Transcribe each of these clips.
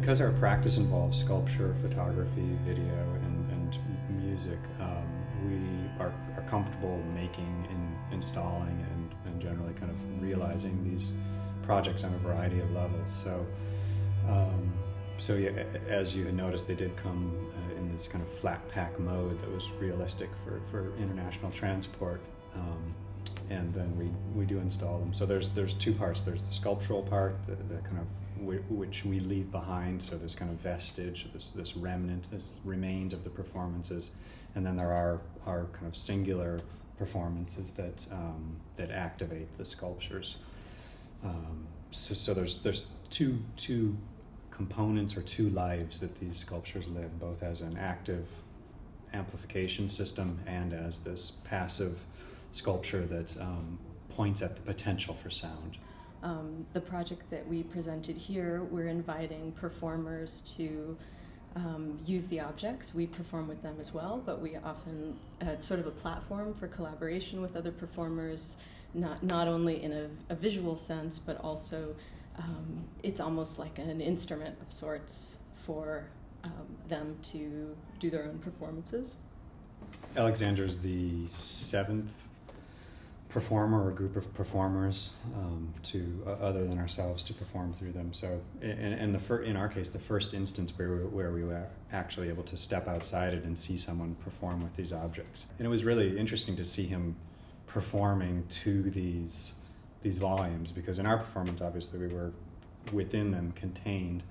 because our practice involves sculpture, photography, video, and music, we are comfortable making and installing and generally kind of realizing these projects on a variety of levels. So yeah, as you had noticed, they did come in this kind of flat pack mode that was realistic for international transport. And then we do install them. So there's two parts. There's the sculptural part, the kind of which we leave behind. So this kind of vestige, this remnant, this remains of the performances, and then there are kind of singular performances that activate the sculptures. So there's two components or two lives that these sculptures live, both as an active amplification system and as this passive sculpture that points at the potential for sound. The project that we presented here, we're inviting performers to use the objects. We perform with them as well, but we often, it's sort of a platform for collaboration with other performers, not only in a visual sense, but also it's almost like an instrument of sorts for them to do their own performances. Alexander's the seventh performer or group of performers other than ourselves to perform through them. So, in our case, the first instance where we were actually able to step outside it and see someone perform with these objects, and it was really interesting to see him performing to these volumes, because in our performance, obviously, we were within them, contained.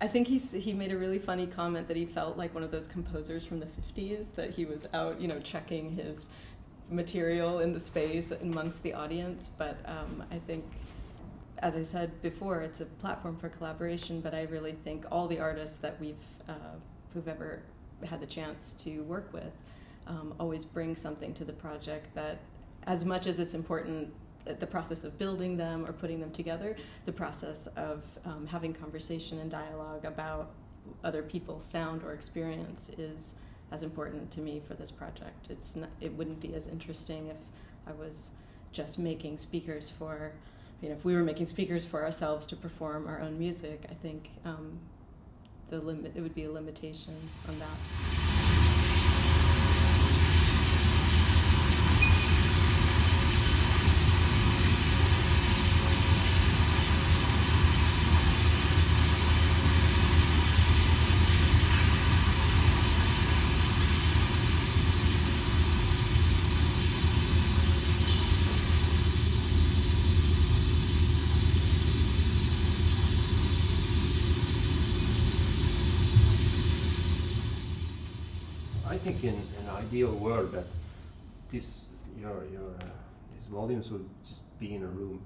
I think he made a really funny comment that he felt like one of those composers from the 50s, that he was out, checking his material in the space amongst the audience. But I think, as I said before, it's a platform for collaboration, but I really think all the artists that who've ever had the chance to work with always bring something to the project that, as much as it's important, the process of building them or putting them together, the process of having conversation and dialogue about other people's sound or experience is as important to me for this project. It wouldn't be as interesting if I was just making speakers for, if we were making speakers for ourselves to perform our own music. I think it would be a limitation on that. I think in an ideal world that this volumes would just be in a room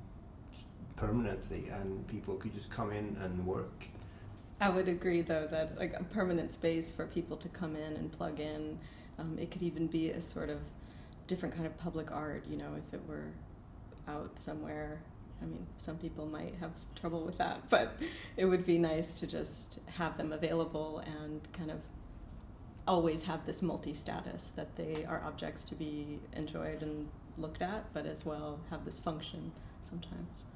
permanently and people could just come in and work. I would agree, though, that like a permanent space for people to come in and plug in. It could even be a sort of different kind of public art, if it were out somewhere. I mean, some people might have trouble with that, but it would be nice to just have them available and kind of always have this multi-status, that they are objects to be enjoyed and looked at, but as well have this function sometimes.